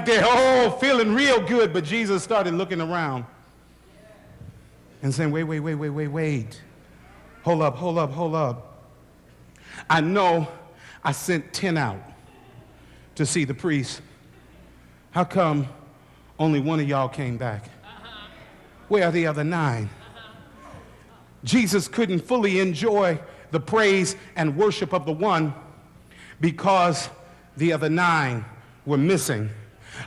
there, oh, feeling real good, but Jesus started looking around and saying, wait. Hold up. I know I sent 10 out to see the priest. How come only one of y'all came back? Where are the other 9? Jesus couldn't fully enjoy the praise and worship of the one because the other 9 were missing.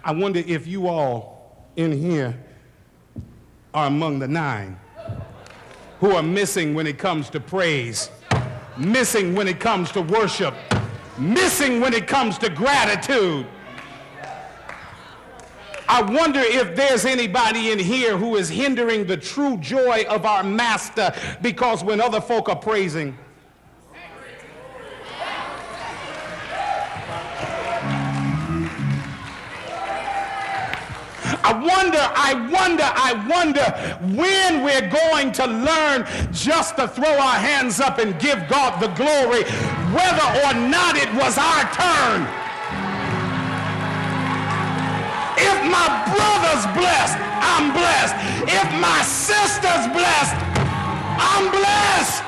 I wonder if you all in here are among the 9 who are missing when it comes to praise, missing when it comes to worship, missing when it comes to gratitude. I wonder if there's anybody in here who is hindering the true joy of our Master because when other folk are praising, I wonder when we're going to learn just to throw our hands up and give God the glory, whether or not it was our turn. If my brother's blessed, I'm blessed. If my sister's blessed, I'm blessed.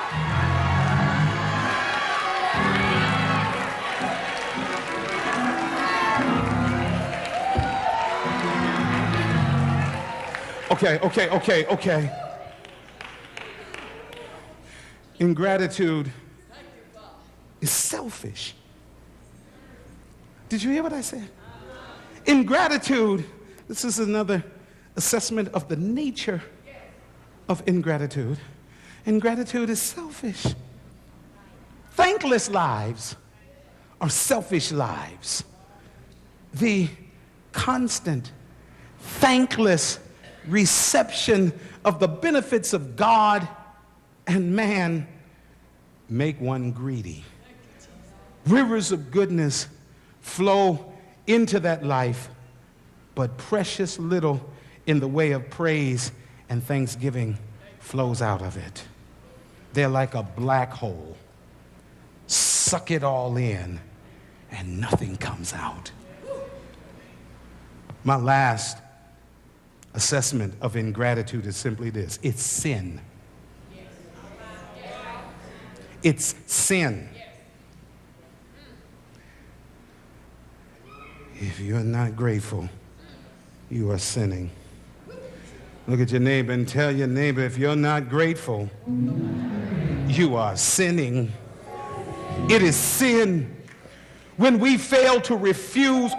Okay. Ingratitude is selfish. Did you hear what I said? Ingratitude, this is another assessment of the nature of ingratitude. Ingratitude is selfish. Thankless lives are selfish lives. The constant, thankless reception of the benefits of God and man make one greedy. Rivers of goodness flow into that life, but precious little in the way of praise and thanksgiving flows out of it. They're like a black hole. Suck it all in, and nothing comes out. My last assessment of ingratitude is simply this: it's sin. It's sin. If you're not grateful, you are sinning. Look at your neighbor and tell your neighbor, if you're not grateful, you are sinning. It is sin when we fail to refuse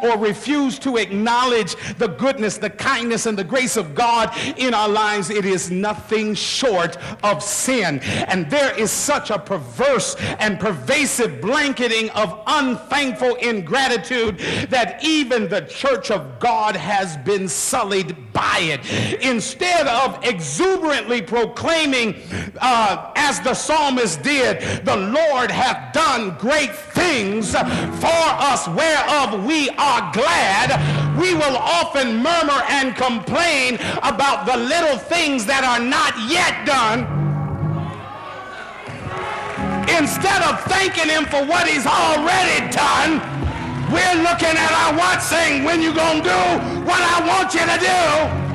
to acknowledge the goodness, the kindness, and the grace of God in our lives. It is nothing short of sin. And there is such a perverse and pervasive blanketing of unthankful ingratitude that even the church of God has been sullied by it. Instead of exuberantly proclaiming, as the psalmist did, the Lord hath done great things for us whereof we are glad, we will often murmur and complain about the little things that are not yet done, instead of thanking him for what he's already done. We're looking at our watch saying, when you gonna do what I want you to do?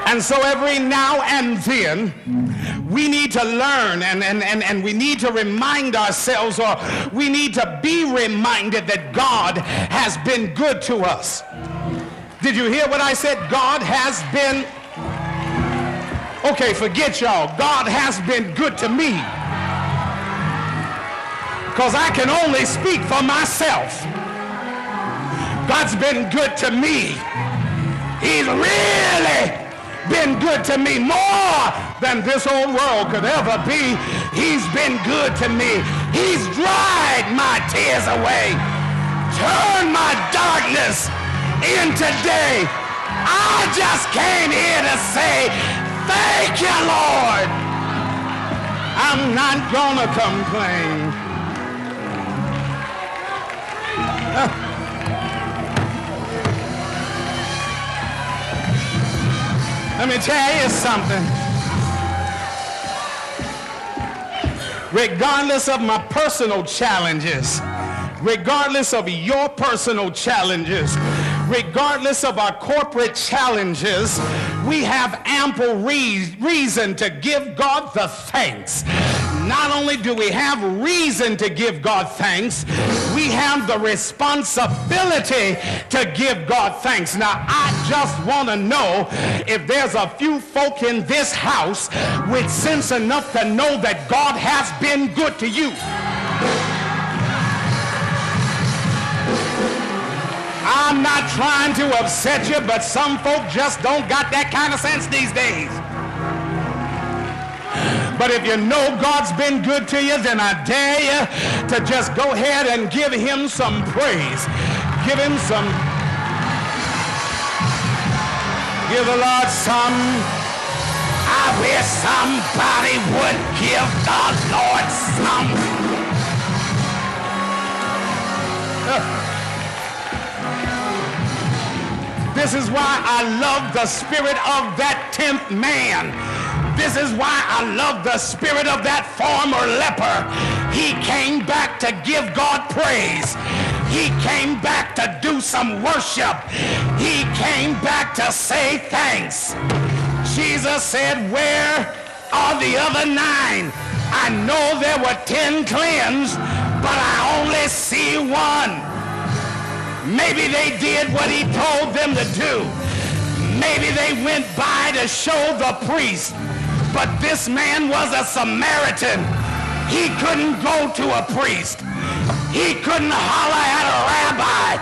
And so every now and then, we need to learn and we need to remind ourselves, or we need to be reminded that God has been good to us. Did you hear what I said? God has been, okay, forget y'all. God has been good to me. Because I can only speak for myself. God's been good to me. He's really been good to me, more than this old world could ever be. He's been good to me. He's dried my tears away, turned my darkness into day. I just came here to say, thank you, Lord. I'm not gonna complain. Let me tell you something. Regardless of my personal challenges, regardless of your personal challenges, regardless of our corporate challenges, we have ample reason to give God the thanks. Not only do we have reason to give God thanks, we have the responsibility to give God thanks. Now, I just want to know if there's a few folk in this house with sense enough to know that God has been good to you. I'm not trying to upset you, but some folk just don't got that kind of sense these days. But if you know God's been good to you, then I dare you to just go ahead and give him some praise. Give him some. Give the Lord some. I wish somebody would give the Lord some. This is why I love the spirit of that 10th man. This is why I love the spirit of that former leper. He came back to give God praise. He came back to do some worship. He came back to say thanks. Jesus said, where are the other 9? I know there were 10 cleansed, but I only see 1. Maybe they did what he told them to do. Maybe they went by to show the priest. But this man was a Samaritan. He couldn't go to a priest. He couldn't holler at a rabbi.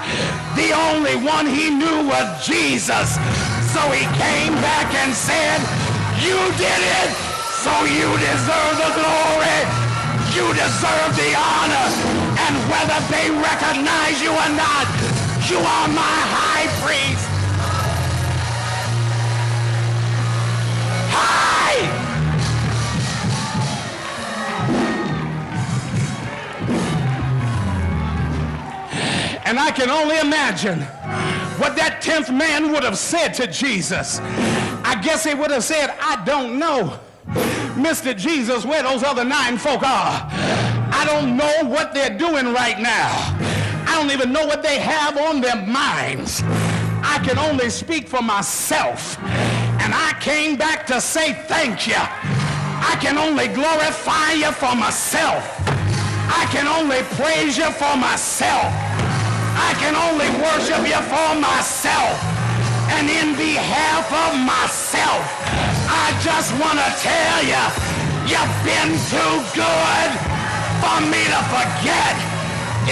The only one he knew was Jesus. So he came back and said, you did it, so you deserve the glory. You deserve the honor. And whether they recognize you or not, you are my high priest. And I can only imagine what that 10th man would have said to Jesus. I guess he would have said, I don't know, Mr. Jesus, where those other 9 folk are. I don't know what they're doing right now. I don't even know what they have on their minds. I can only speak for myself. And I came back to say thank you. I can only glorify you for myself. I can only praise you for myself. I can only worship you for myself. And in behalf of myself, I just want to tell you, you've been too good for me to forget.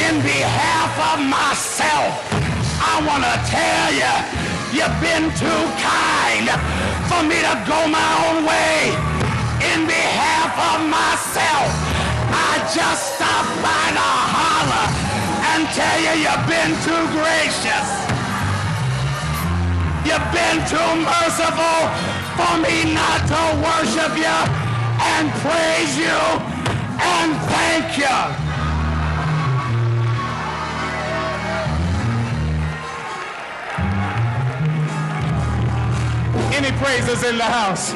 In behalf of myself, I want to tell you, you've been too kind for me to go my own way. In behalf of myself, I just stopped by to holler and tell you you've been too gracious. You've been too merciful for me not to worship you and praise you and thank you. Any praises in the house?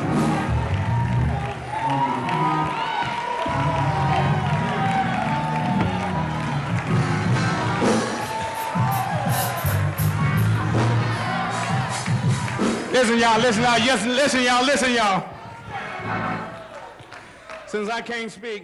Listen, y'all, listen, y'all. Yes, listen, y'all, listen, y'all. Since I can't speak,